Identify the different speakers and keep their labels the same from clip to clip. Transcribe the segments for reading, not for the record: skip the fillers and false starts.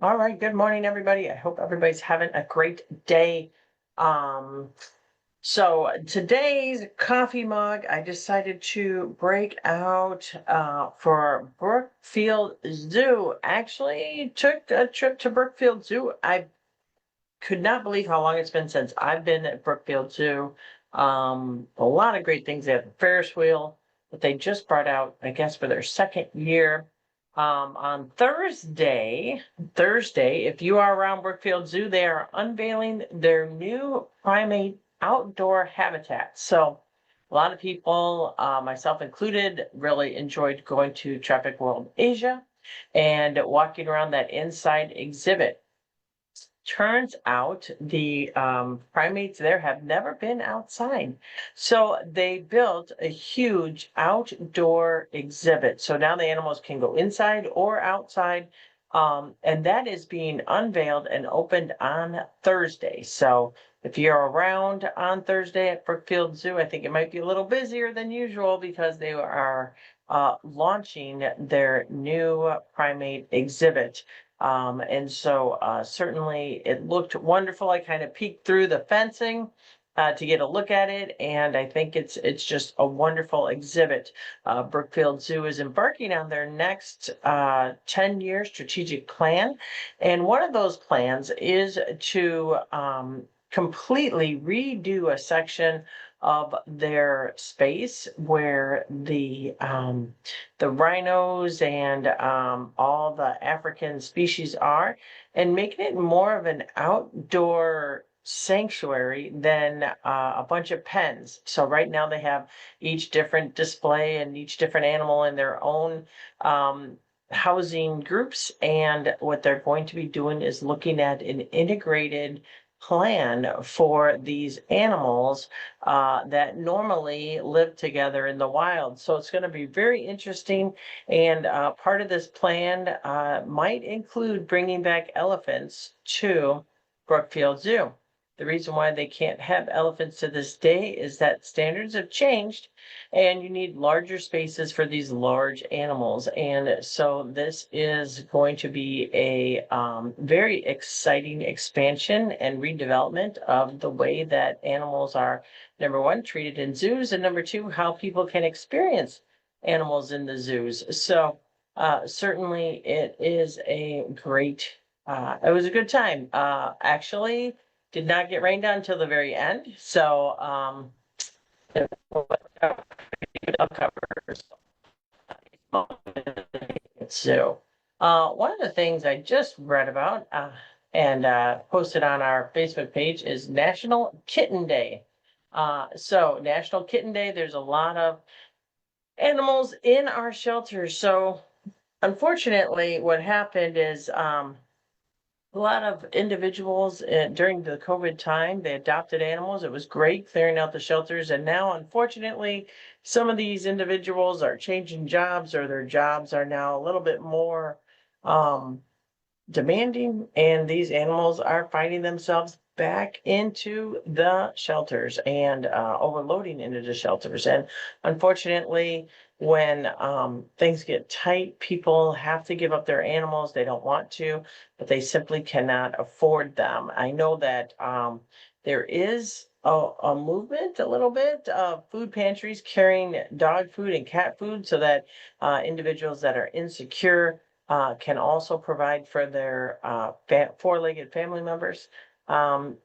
Speaker 1: All right, good morning, everybody. I hope everybody's having a great day. Um, so today's coffee mug, I decided to break out for Brookfield Zoo. Actually, took a trip to Brookfield Zoo. I could not believe how long it's been since I've been at Brookfield Zoo. A lot of great things. They have the Ferris wheel that they just brought out, I guess, for their second year. On Thursday, if you are around Brookfield Zoo, they are unveiling their new primate outdoor habitat. So a lot of people, myself included, really enjoyed going to Tropic World Asia and walking around that inside exhibit. Turns out the primates there have never been outside. So they built a huge outdoor exhibit. So now the animals can go inside or outside. And that is being unveiled and opened on Thursday. So if you're around on Thursday at Brookfield Zoo, I think it might be a little busier than usual because they are launching their new primate exhibit. And so certainly it looked wonderful. I kind of peeked through the fencing to get a look at it, and I think it's just a wonderful exhibit. Brookfield Zoo is embarking on their next 10-year strategic plan, and one of those plans is to completely redo a section of their space where the rhinos and all the African species are, and making it more of an outdoor sanctuary than a bunch of pens. So right now they have each different display and each different animal in their own housing groups. And what they're going to be doing is looking at an integrated plan for these animals that normally live together in the wild. So it's going to be very interesting. And part of this plan might include bringing back elephants to Brookfield Zoo. The reason why they can't have elephants to this day is that standards have changed and you need larger spaces for these large animals. And so this is going to be a very exciting expansion and redevelopment of the way that animals are, number one, treated in zoos, and number two, how people can experience animals in the zoos. So certainly it is a great, it was a good time. Actually, did not get rained on until the very end. So it covers. So one of the things I just read about and posted on our Facebook page is National Kitten Day. So National Kitten Day, there's a lot of animals in our shelters. So unfortunately, what happened is a lot of individuals during the COVID time, they adopted animals. It was great clearing out the shelters. And now, unfortunately, some of these individuals are changing jobs or their jobs are now a little bit more um, demanding, and these animals are finding themselves back into the shelters and overloading into the shelters. And unfortunately, when things get tight, people have to give up their animals. They don't want to, but they simply cannot afford them. I know that there is a movement a little bit of food pantries carrying dog food and cat food so that individuals that are insecure can also provide for their four-legged family members.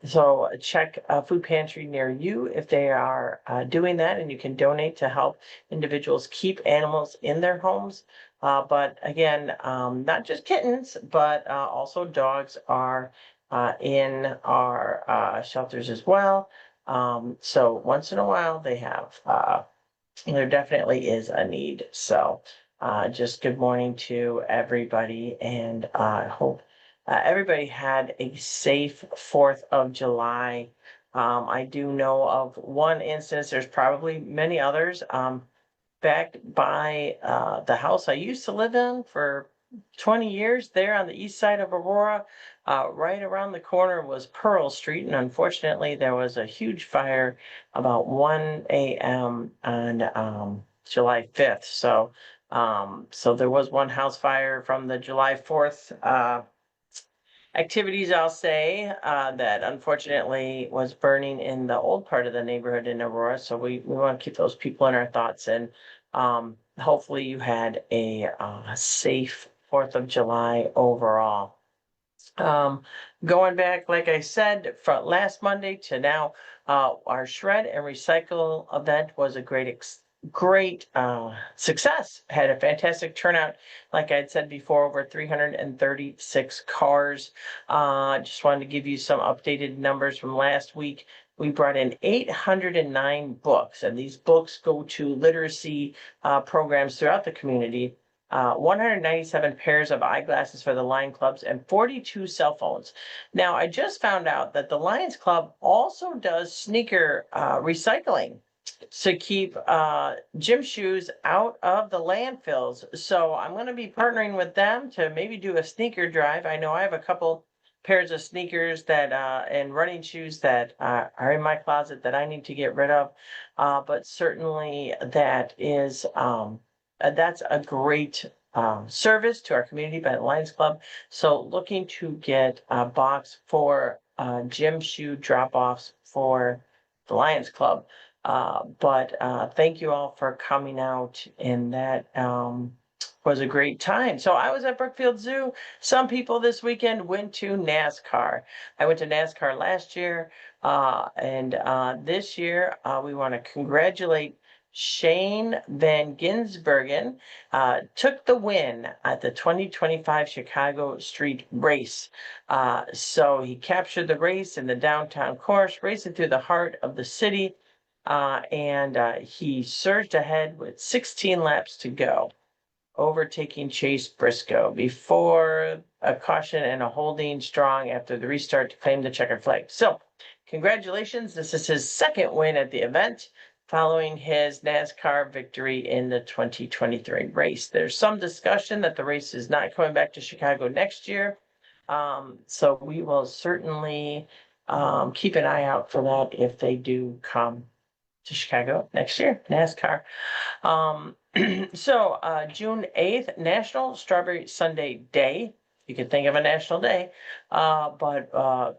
Speaker 1: So check a food pantry near you if they are doing that, and you can donate to help individuals keep animals in their homes. But again, not just kittens, but also dogs are in our shelters as well. So once in a while they have there definitely is a need. So just good morning to everybody, and I hope everybody had a safe 4th of July. I do know of one instance, there's probably many others. Back by the house I used to live in for 20 years there on the east side of Aurora. Right around the corner was Pearl Street, and unfortunately, there was a huge fire about 1 a.m. on July 5th. So there was one house fire from the July 4th activities, I'll say, that unfortunately was burning in the old part of the neighborhood in Aurora. So we want to keep those people in our thoughts. And hopefully you had a safe 4th of July overall. Going back, like I said, from last Monday to now, our shred and recycle event was a great success. Had a fantastic turnout. Like I had said before, over 336 cars. Just wanted to give you some updated numbers from last week. We brought in 809 books, and these books go to literacy programs throughout the community. 197 pairs of eyeglasses for the Lion Clubs, and 42 cell phones. Now, I just found out that the Lions Club also does sneaker recycling to keep gym shoes out of the landfills. So I'm going to be partnering with them to maybe do a sneaker drive. I know I have a couple pairs of sneakers that and running shoes that are in my closet that I need to get rid of. But certainly that's a great service to our community by the Lions Club. So looking to get a box for gym shoe drop-offs for the Lions Club. But thank you all for coming out, and that was a great time. So I was at Brookfield Zoo. Some people this weekend went to NASCAR. I went to NASCAR last year, and this year we want to congratulate Shane Van Gisbergen took the win at the 2025 Chicago Street Race. So he captured the race in the downtown course, racing through the heart of the city, and he surged ahead with 16 laps to go, overtaking Chase Briscoe before a caution and a holding strong after the restart to claim the checkered flag. So congratulations. This is his second win at the event, following his NASCAR victory in the 2023 race. There's some discussion that the race is not coming back to Chicago next year. So we will certainly keep an eye out for that if they do come to Chicago next year, NASCAR. So June 8th, National Strawberry Sundae Day. You could think of a national day, but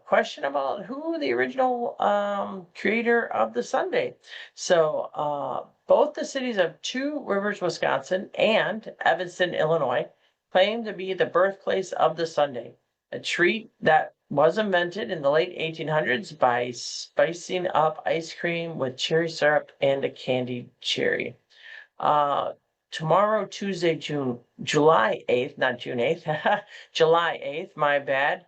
Speaker 1: question about who the original creator of the sundae. So both the cities of Two Rivers, Wisconsin and Evanston, Illinois claim to be the birthplace of the sundae, a treat that was invented in the late 1800s by spicing up ice cream with cherry syrup and a candied cherry. Tomorrow, Tuesday, July 8th, not June 8th, July 8th, my bad.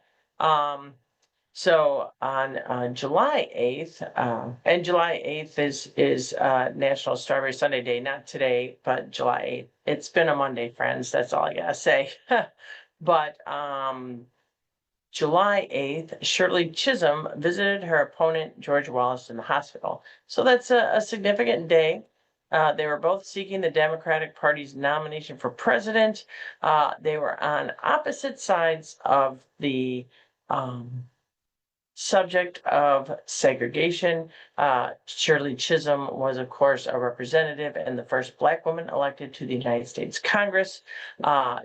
Speaker 1: So on July 8th, and July 8th is National Strawberry Sundae Day, not today, but July 8th. It's been a Monday, friends. That's all I gotta say. But July 8th, Shirley Chisholm visited her opponent, George Wallace, in the hospital. So that's a significant day. They were both seeking the Democratic Party's nomination for president. They were on opposite sides of the subject of segregation. Shirley Chisholm was, of course, a representative and the first Black woman elected to the United States Congress.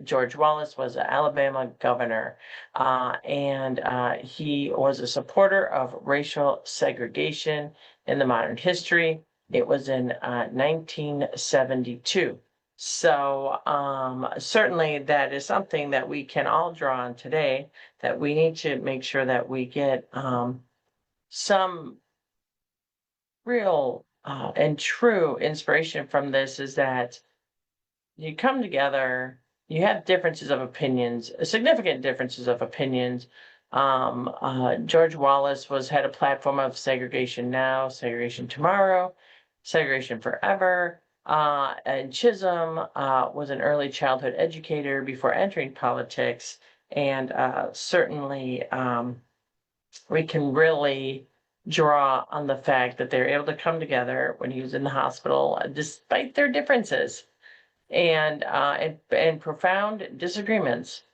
Speaker 1: George Wallace was an Alabama governor, and he was a supporter of racial segregation in the modern history. It was in 1972. So certainly that is something that we can all draw on today, that we need to make sure that we get some real and true inspiration from this, is that you come together, you have differences of opinions, significant differences of opinions. George Wallace had a platform of segregation now, segregation tomorrow, segregation forever. And Chisholm was an early childhood educator before entering politics. And certainly we can really draw on the fact that they were able to come together when he was in the hospital, despite their differences and profound disagreements.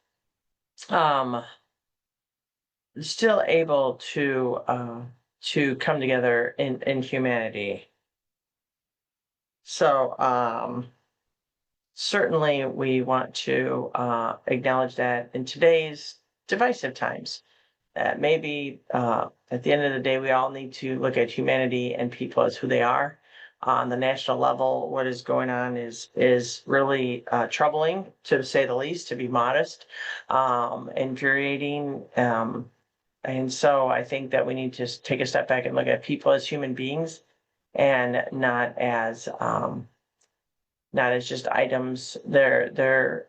Speaker 1: Still able to come together in humanity. So certainly we want to acknowledge that in today's divisive times. Maybe at the end of the day, we all need to look at humanity and people as who they are. On the national level, what is going on is really troubling, to say the least, to be modest, infuriating. And so I think that we need to take a step back and look at people as human beings and not as just items. They're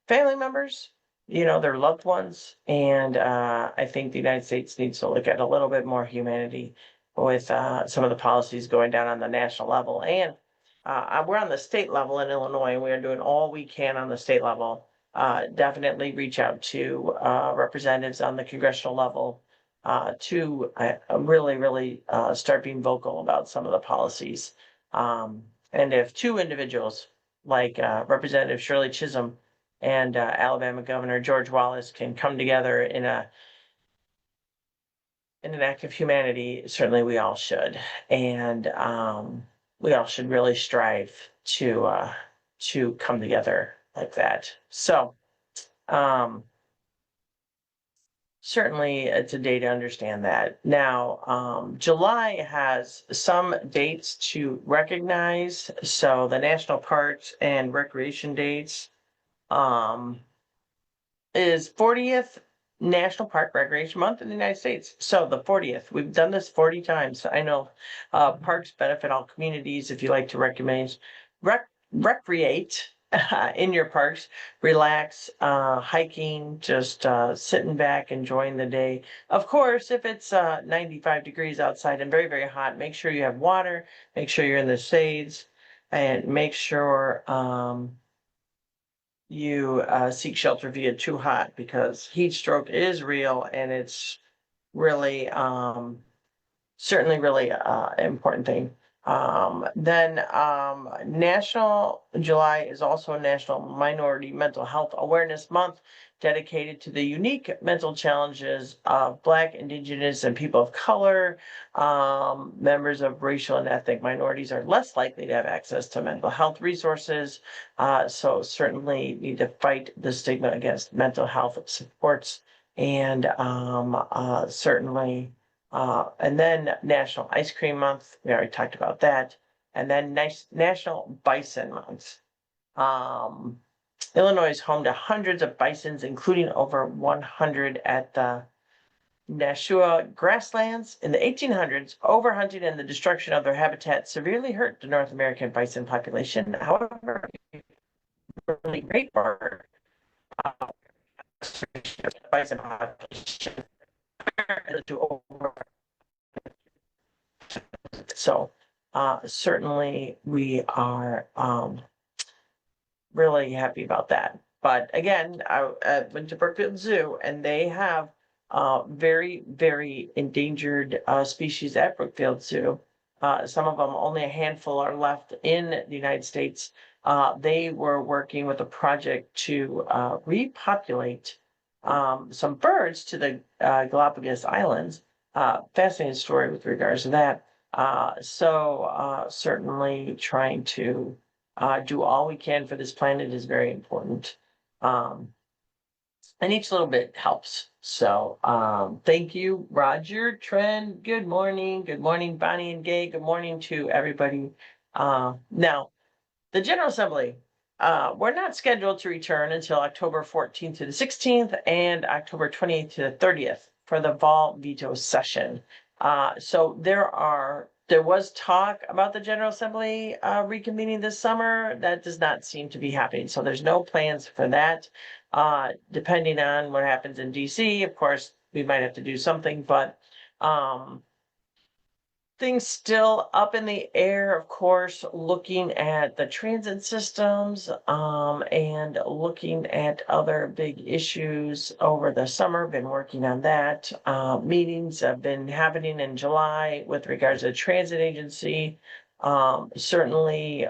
Speaker 1: family members, their loved ones. And I think the United States needs to look at a little bit more humanity with some of the policies going down on the national level. And we're on the state level in Illinois, and we are doing all we can on the state level. Definitely reach out to representatives on the congressional level to really start being vocal about some of the policies. And if two individuals like Representative Shirley Chisholm and Alabama Governor George Wallace can come together in an act of humanity, certainly we all should. And we all should really strive to come together like that. So certainly it's a day to understand that. Now, July has some dates to recognize. So the National Parks and Recreation dates is 40th National Park Recreation Month in the United States. So the 40th, we've done this 40 times. I know parks benefit all communities. If you like to recreate in your parks, relax, hiking, just sitting back, enjoying the day. Of course, if it's 95 degrees outside and very hot, make sure you have water, make sure you're in the shades, and make sure you seek shelter if you get too hot, because heat stroke is real, and it's really certainly really important thing. Then National July is also a National Minority Mental Health Awareness Month, dedicated to the unique mental challenges of Black, Indigenous, and people of color. Members of racial and ethnic minorities are less likely to have access to mental health resources. So certainly need to fight the stigma against mental health supports, and certainly and then National Ice Cream Month, we already talked about that. And then National Bison Month. Illinois is home to hundreds of bisons, including over 100 at the Nashua grasslands. In the 1800s, overhunting and the destruction of their habitat severely hurt the North American bison population. However, really great for bison population to over. So certainly we are really happy about that. But again, I went to Brookfield Zoo, and they have very endangered species at Brookfield Zoo. Some of them, only a handful are left in the United States. They were working with a project to repopulate some birds to the Galapagos Islands. Fascinating story with regards to that. So certainly trying to do all we can for this planet is very important. And each little bit helps. So thank you, Roger, Trent. Good morning. Good morning, Bonnie and Gay. Good morning to everybody. Now, the General Assembly, we're not scheduled to return until October 14th to the 16th and October 28th to the 30th for the fall veto session. So there was talk about the General Assembly reconvening this summer. That does not seem to be happening. So there's no plans for that. Depending on what happens in DC, of course, we might have to do something, but things still up in the air, of course, looking at the transit systems and looking at other big issues over the summer. Been working on that. Meetings have been happening in July with regards to the transit agency. Certainly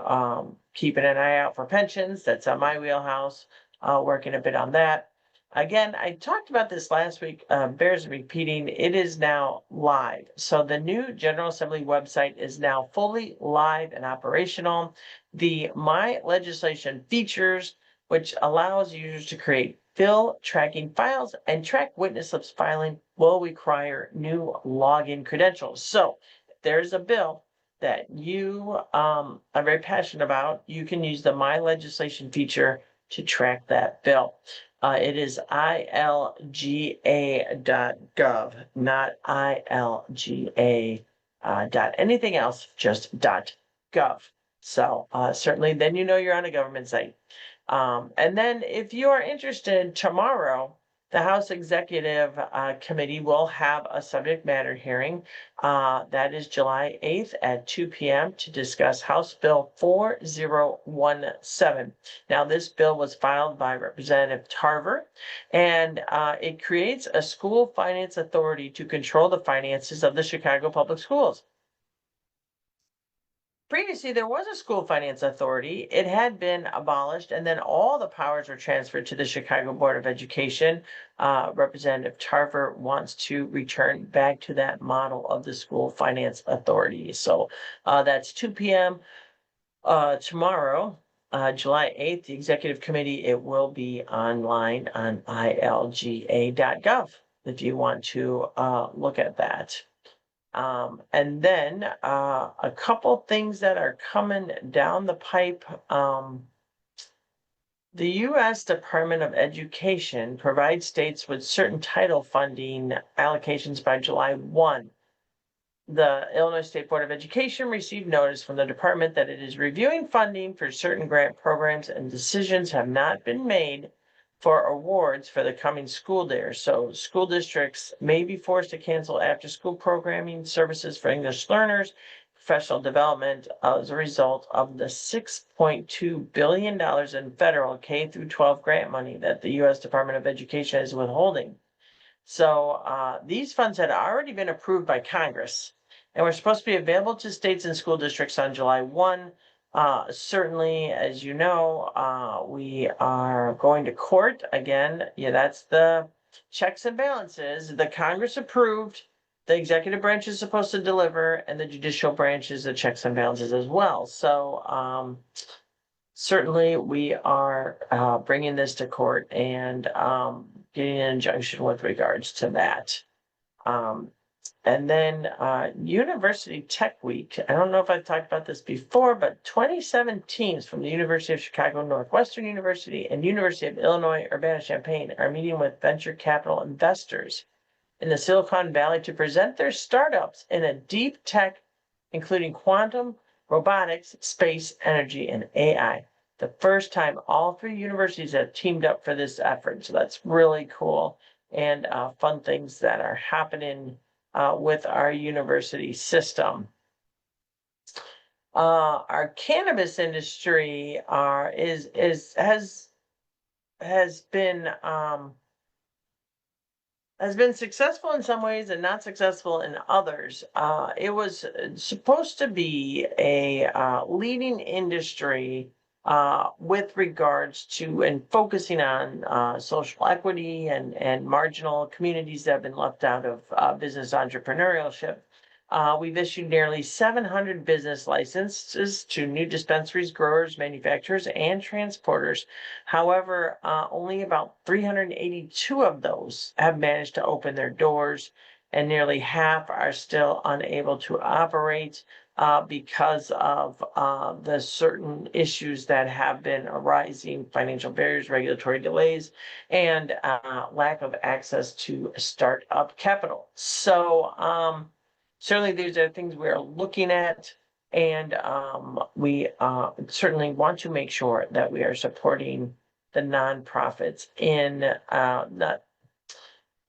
Speaker 1: keeping an eye out for pensions. That's on my wheelhouse. Working a bit on that. Again, I talked about this last week, bears repeating, it is now live. So the new General Assembly website is now fully live and operational. The My Legislation features which allows users to create bill tracking files and track witness slips filing will require new login credentials. So if there's a bill that you are very passionate about, you can use the My Legislation feature to track that bill. It is ilga.gov, not ilga dot anything else, just .gov. So certainly then you know you're on a government site. And then if you are interested, tomorrow, the House Executive Committee will have a subject matter hearing. That is July 8th at 2 p.m. to discuss House Bill 4017. Now, this bill was filed by Representative Tarver, and it creates a school finance authority to control the finances of the Chicago Public Schools. Previously, there was a school finance authority. It had been abolished, and then all the powers were transferred to the Chicago Board of Education. Representative Tarver wants to return back to that model of the school finance authority. So that's 2 p.m. Tomorrow, July 8th, the executive committee. It will be online on ilga.gov if you want to look at that. And then a couple things that are coming down the pipe. The U.S. Department of Education provides states with certain title funding allocations by July 1. The Illinois State Board of Education received notice from the department that it is reviewing funding for certain grant programs, and decisions have not been made for awards for the coming school year. So school districts may be forced to cancel after-school programming services for English learners, professional development as a result of the $6.2 billion in federal K through 12 grant money that the U.S. Department of Education is withholding. So these funds had already been approved by Congress and were supposed to be available to states and school districts on July 1. Certainly, as you know, we are going to court again. Yeah, that's the checks and balances. The Congress approved, the executive branch is supposed to deliver, and the judicial branch is the checks and balances as well. So certainly we are bringing this to court and getting an injunction with regards to that. And then University Tech Week. I don't know if I've talked about this before, but 27 teams from the University of Chicago, Northwestern University, and University of Illinois Urbana-Champaign are meeting with venture capital investors in the Silicon Valley to present their startups in a deep tech, including quantum, robotics, space, energy, and AI. The first time all three universities have teamed up for this effort. So that's really cool and fun things that are happening with our university system. Our cannabis industry has been successful in some ways and not successful in others. It was supposed to be a leading industry with regards to and focusing on social equity and marginal communities that have been left out of business entrepreneurship. We've issued nearly 700 business licenses to new dispensaries, growers, manufacturers, and transporters. However, only about 382 of those have managed to open their doors, and nearly half are still unable to operate because of the certain issues that have been arising, financial barriers, regulatory delays, and lack of access to startup capital. So certainly these are things we are looking at, and we certainly want to make sure that we are supporting the nonprofits in the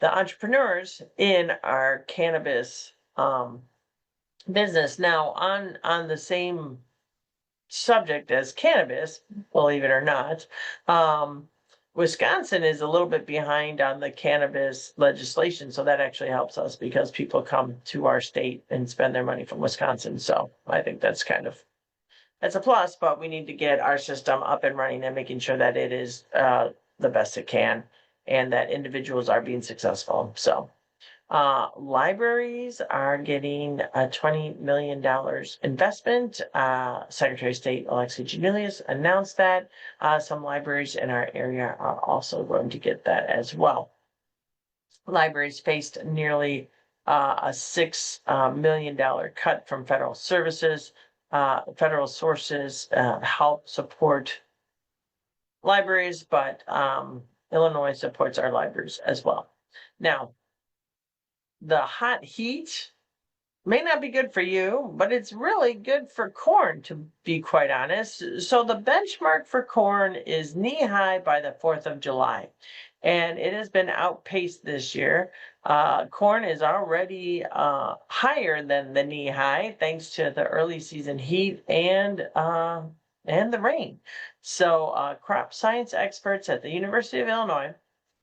Speaker 1: entrepreneurs in our cannabis business. Now, on the same subject as cannabis, believe it or not, Wisconsin is a little bit behind on the cannabis legislation, so that actually helps us because people come to our state and spend their money from Wisconsin. So I think that's a plus, but we need to get our system up and running and making sure that it is the best it can and that individuals are being successful. So Libraries are getting a $20 million investment. Secretary of State Alexei Janelius announced that. Some libraries in our area are also going to get that as well. Libraries faced nearly a $6 million cut from federal services. Federal sources help support libraries, but Illinois supports our libraries as well. Now, the hot heat may not be good for you, but it's really good for corn, to be quite honest. So the benchmark for corn is knee high by the 4th of July, and it has been outpaced this year. Corn is already higher than the knee high thanks to the early season heat and the rain. So crop science experts at the University of Illinois,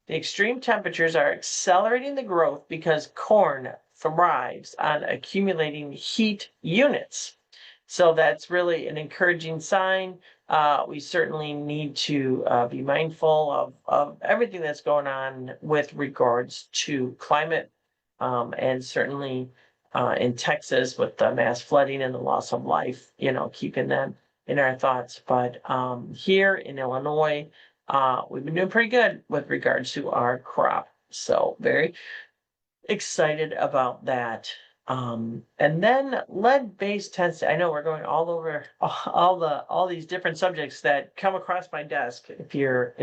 Speaker 1: the extreme temperatures are accelerating the growth because corn thrives on accumulating heat units. So that's really an encouraging sign. We certainly need to be mindful of everything that's going on with regards to climate, and certainly in Texas with the mass flooding and the loss of life, keeping them in our thoughts. But here in Illinois, we've been doing pretty good with regards to our crop. So very excited about that. And then lead-based testing. I know we're going all over all these different subjects that come across my desk if you're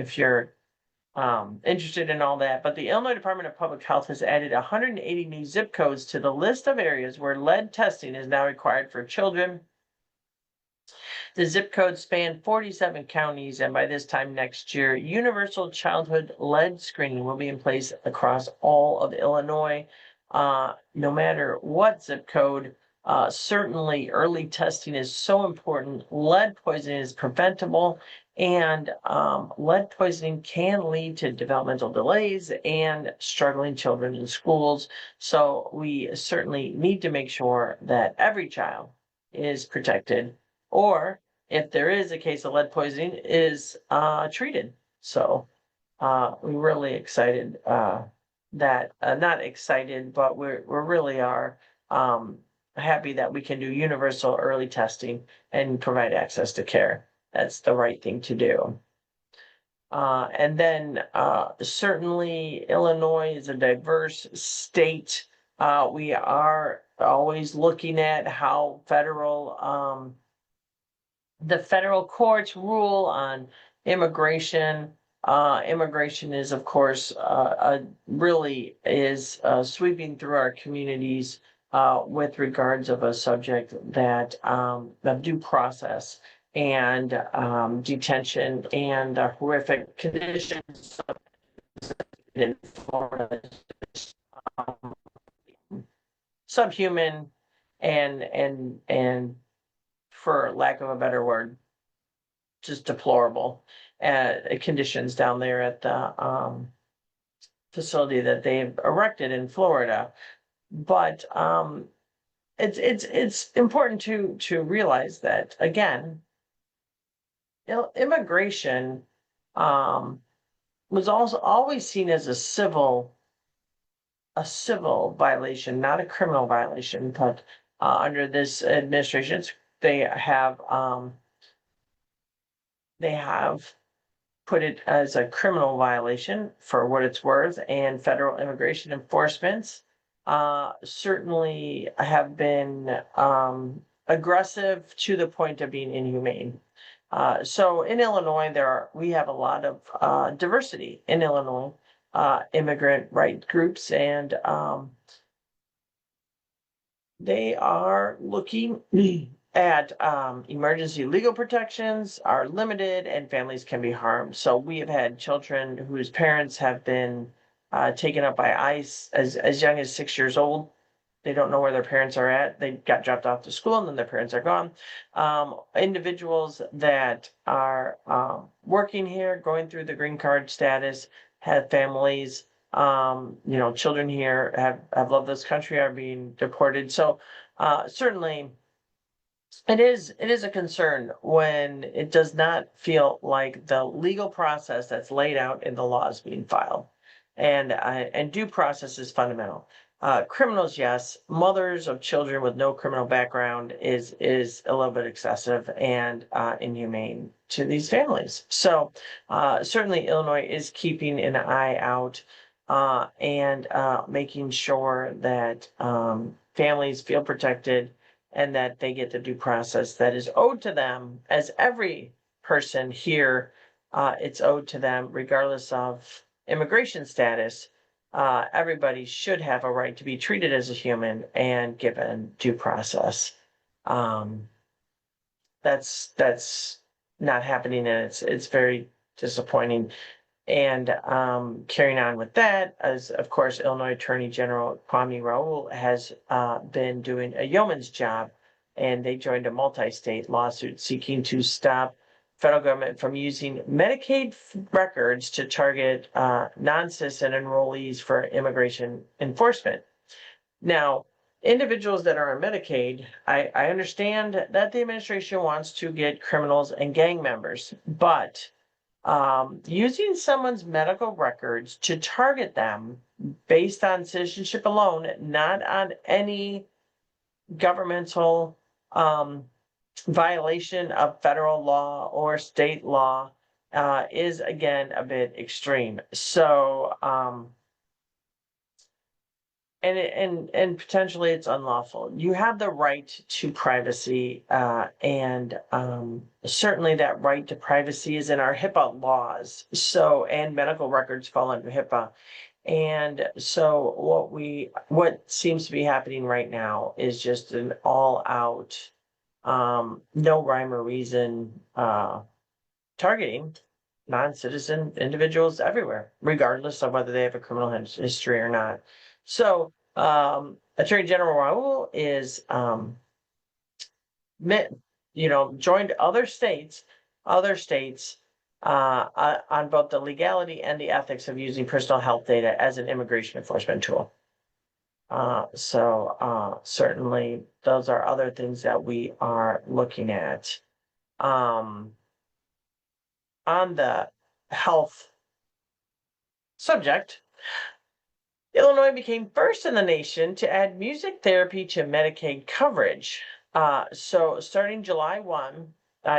Speaker 1: interested in all that. But the Illinois Department of Public Health has added 180 new zip codes to the list of areas where lead testing is now required for children. The zip codes span 47 counties, and by this time next year, universal childhood lead screening will be in place across all of Illinois. No matter what zip code, certainly early testing is so important. Lead poisoning is preventable, and lead poisoning can lead to developmental delays and struggling children in schools. So we certainly need to make sure that every child is protected, or if there is a case of lead poisoning, is treated. So we're really excited that not excited, but we really are happy that we can do universal early testing and provide access to care. That's the right thing to do. And then certainly Illinois is a diverse state. We are always looking at how the federal courts rule on immigration. Immigration is, of course, really is sweeping through our communities with regards of a subject that of due process and detention and horrific conditions in Florida, subhuman and for lack of a better word, just deplorable conditions down there at the facility that they've erected in Florida. But it's important to realize that, again, immigration was also always seen as a civil violation, not a criminal violation. But under this administration, they have put it as a criminal violation for what it's worth, and federal immigration enforcements certainly have been aggressive to the point of being inhumane. So in Illinois, we have a lot of diversity in Illinois, immigrant right groups, and they are looking at emergency legal protections are limited and families can be harmed. So we have had children whose parents have been taken up by ICE as young as 6 years old. They don't know where their parents are at. They got dropped off to school and then their parents are gone. Individuals that are working here, going through the green card status, have families, children here, have loved this country, are being deported. So certainly it is a concern when it does not feel like the legal process that's laid out in the law is being followed. And due process is fundamental. Criminals, yes. Mothers of children with no criminal background is a little bit excessive and inhumane to these families. So certainly Illinois is keeping an eye out and making sure that families feel protected and that they get the due process that is owed to them, as every person here, it's owed to them regardless of immigration status. Everybody should have a right to be treated as a human and given due process. Um, that's not happening, and it's very disappointing. And carrying on with that, as of course, Illinois Attorney General Kwame Raoul has been doing a yeoman's job, and they joined a multi-state lawsuit seeking to stop federal government from using Medicaid records to target non-citizen enrollees for immigration enforcement. Now, individuals that are on Medicaid, I understand that the administration wants to get criminals and gang members, but using someone's medical records to target them based on citizenship alone, not on any governmental violation of federal law or state law, is again a bit extreme. So, and potentially it's unlawful. You have the right to privacy, and certainly that right to privacy is in our HIPAA laws. So, and medical records fall under HIPAA. And so what seems to be happening right now is just an all out, no rhyme or reason, targeting non-citizen individuals everywhere, regardless of whether they have a criminal history or not. So, Attorney General Raoul is, joined other states on both the legality and the ethics of using personal health data as an immigration enforcement tool. Certainly those are other things that we are looking at. On the health subject, Illinois became first in the nation to add music therapy to Medicaid coverage. So starting July 1,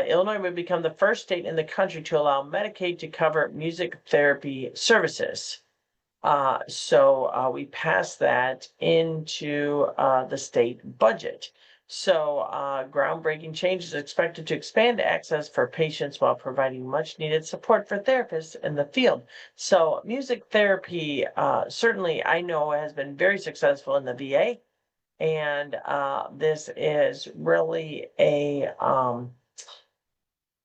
Speaker 1: Illinois would become the first state in the country to allow Medicaid to cover music therapy services. We passed that into the state budget. So groundbreaking change is expected to expand access for patients while providing much needed support for therapists in the field. So music therapy, certainly I know has been very successful in the VA. And this is really a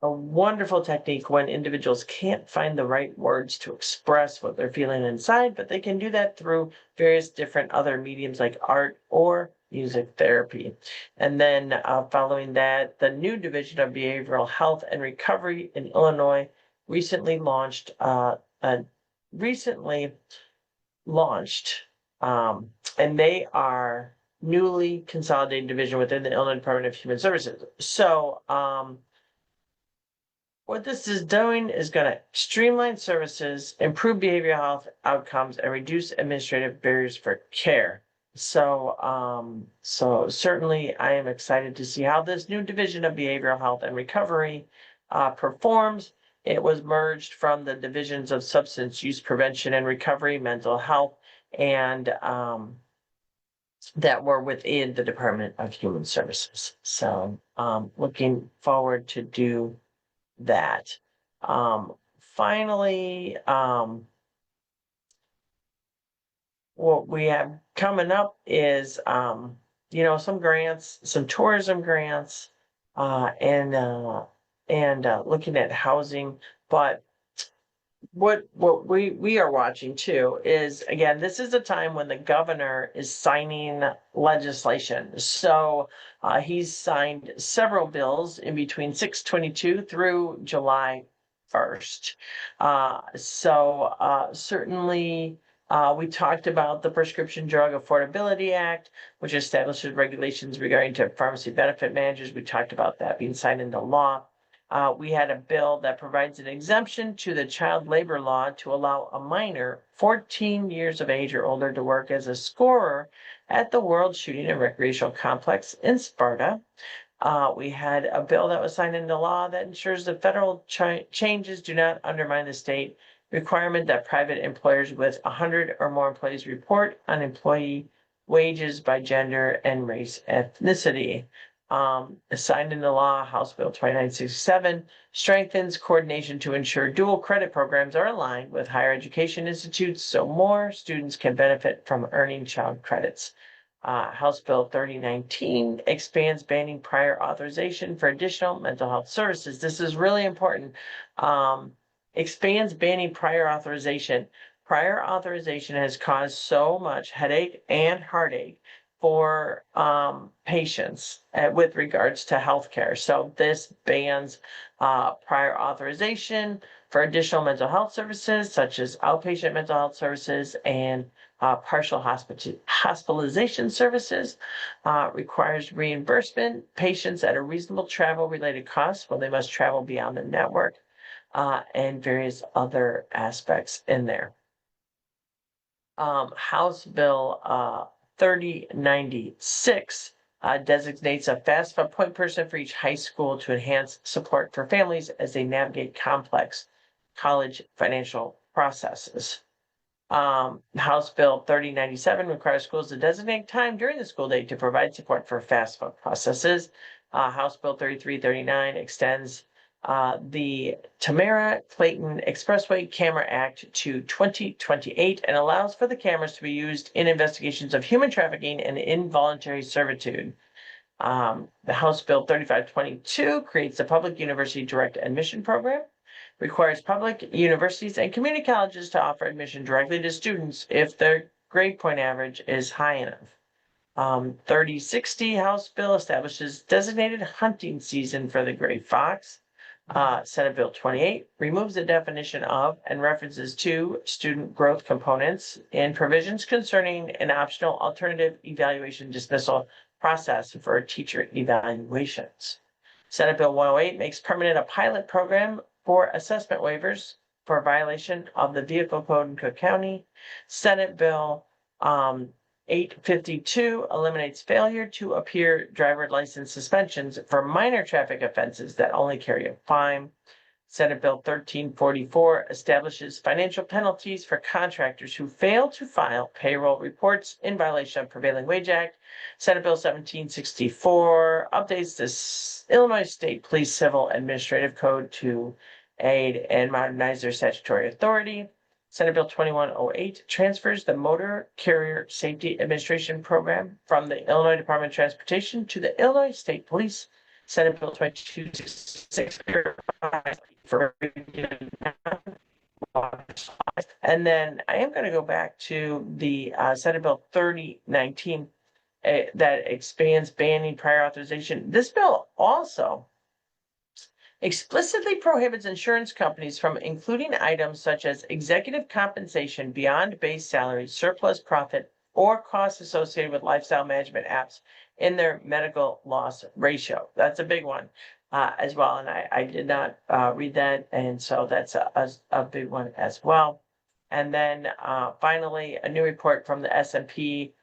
Speaker 1: wonderful technique when individuals can't find the right words to express what they're feeling inside, but they can do that through various different other mediums like art or music therapy. And then following that, the new Division of Behavioral Health and Recovery in Illinois recently launched, and they are newly consolidated division within the Illinois Department of Human Services. So, what this is doing is going to streamline services, improve behavioral health outcomes, and reduce administrative barriers for care. So certainly I am excited to see how this new division of behavioral health and recovery performs. It was merged from the divisions of substance use prevention and recovery, mental health, and that were within the Department of Human Services. So looking forward to do that. Finally, what we have coming up is, some grants, some tourism grants, and looking at housing. But what we are watching too is, again, this is a time when the governor is signing legislation. So he's signed several bills in between 6/22 through July 1st. Certainly we talked about the Prescription Drug Affordability Act, which establishes regulations regarding to pharmacy benefit managers. We talked about that being signed into law. We had a bill that provides an exemption to the child labor law to allow a minor 14 years of age or older to work as a scorer at the World Shooting and Recreational Complex in Sparta. We had a bill that was signed into law that ensures that federal changes do not undermine the state requirement that private employers with 100 or more employees report on employee wages by gender and race ethnicity. Signed into law, House Bill 2967 strengthens coordination to ensure dual credit programs are aligned with higher education institutes so more students can benefit from earning child credits. House Bill 3019 expands banning prior authorization for additional mental health services. This is really important. Expands banning prior authorization. Prior authorization has caused so much headache and heartache for patients with regards to healthcare. So this bans prior authorization for additional mental health services, such as outpatient mental health services and partial hospitalization services, requires reimbursement patients at a reasonable travel-related cost when they must travel beyond the network, and various other aspects in there. House Bill 3096 designates a FAFSA point person for each high school to enhance support for families as they navigate complex college financial processes. House Bill 3097 requires schools to designate time during the school day to provide support for FAFSA processes. House Bill 3339 extends the Tamara-Clayton Expressway Camera Act to 2028 and allows for the cameras to be used in investigations of human trafficking and involuntary servitude. The House Bill 3522 creates the Public University Direct Admission Program, requires public universities and community colleges to offer admission directly to students if their grade point average is high enough. 3060 House Bill establishes designated hunting season for the gray fox. Senate Bill 28 removes the definition of and references to student growth components and provisions concerning an optional alternative evaluation dismissal process for teacher evaluations. Senate Bill 108 makes permanent a pilot program for assessment waivers for violation of the vehicle code in Cook County. Senate Bill 852 eliminates failure to appear driver license suspensions for minor traffic offenses that only carry a fine. Senate Bill 1344 establishes financial penalties for contractors who fail to file payroll reports in violation of Prevailing Wage Act. Senate Bill 1764 updates the Illinois State Police Civil Administrative Code to aid and modernize their statutory authority. Senate Bill 2108 transfers the Motor Carrier Safety Administration Program from the Illinois Department of Transportation to the Illinois State Police. Senate Bill 2266 for and then I am going to go back to the Senate Bill 3019 that expands banning prior authorization. This bill also explicitly prohibits insurance companies from including items such as executive compensation beyond base salary, surplus profit, or costs associated with lifestyle management apps in their medical loss ratio. That's a big one as well. And I did not read that. And so that's a big one as well. And then finally, a new report from the S&P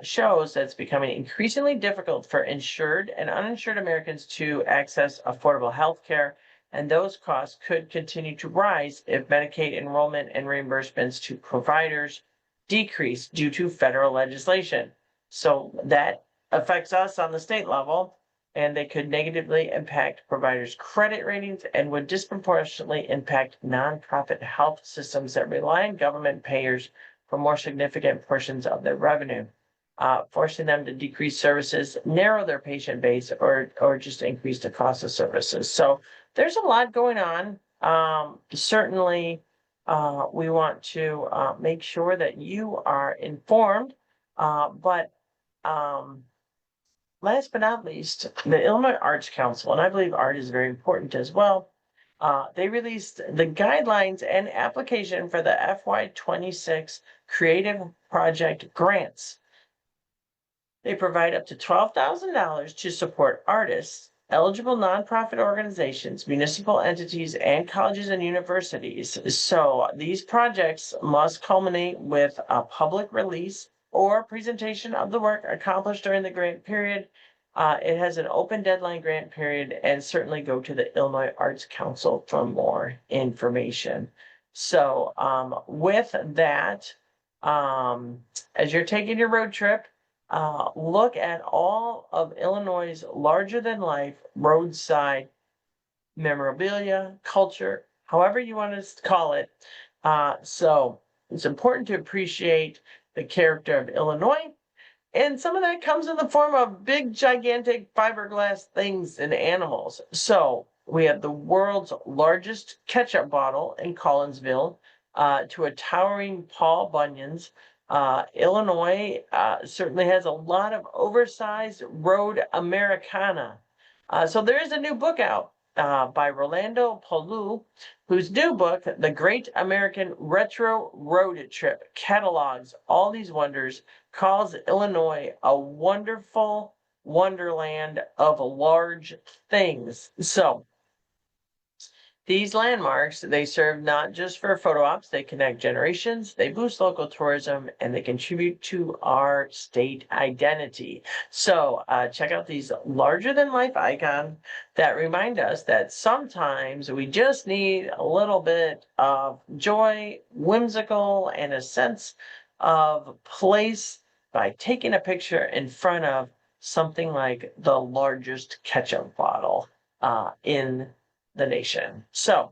Speaker 1: shows that it's becoming increasingly difficult for insured and uninsured Americans to access affordable health care, and those costs could continue to rise if Medicaid enrollment and reimbursements to providers decrease due to federal legislation. So that affects us on the state level, and they could negatively impact providers' credit ratings and would disproportionately impact nonprofit health systems that rely on government payers for more significant portions of their revenue, forcing them to decrease services, narrow their patient base, or just increase the cost of services. So there's a lot going on. Certainly, we want to make sure that you are informed, but last but not least, the Illinois Arts Council, and I believe art is very important as well, they released the guidelines and application for the FY26 Creative Project Grants. They provide up to $12,000 to support artists eligible nonprofit organizations, municipal entities, and colleges and universities. So these projects must culminate with a public release or presentation of the work accomplished during the grant period. It has an open deadline grant period, and certainly go to the Illinois Arts Council for more information. So with that, as you're taking your road trip, look at all of Illinois' larger than life roadside memorabilia, culture, however you want to call it. So it's important to appreciate the character of Illinois. And some of that comes in the form of big, gigantic fiberglass things and animals. So we have the world's largest ketchup bottle in Collinsville, to a towering Paul Bunyan's. Illinois certainly has a lot of oversized road Americana. So there is a new book out by Rolando Palou, whose new book, The Great American Retro Road Trip, catalogs all these wonders, calls Illinois a wonderful wonderland of large things. So these landmarks, they serve not just for photo ops, they connect generations, they boost local tourism, and they contribute to our state identity. So check out these larger than life icons that remind us that sometimes we just need a little bit of joy, whimsical, and a sense of place by taking a picture in front of something like the largest ketchup bottle in the nation. So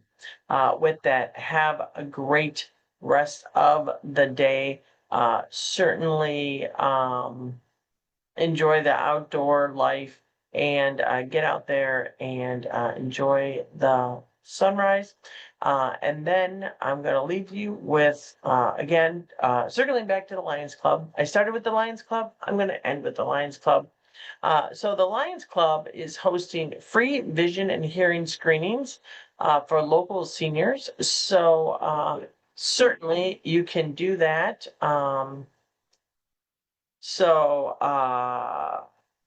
Speaker 1: with that, have a great rest of the day. Certainly enjoy the outdoor life, and get out there and enjoy the sunrise. And then I'm going to leave you with, again, circling back to the Lions Club. I started with the Lions Club. I'm going to end with the Lions Club. So the Lions Club is hosting free vision and hearing screenings for local seniors. So certainly you can do that.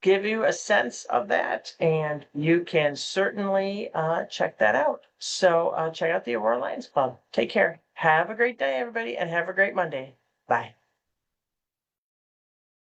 Speaker 1: Give you a sense of that, and you can certainly check that out. So check out the Aurora Lions Club. Take care. Have a great day, everybody, and have a great Monday. Bye.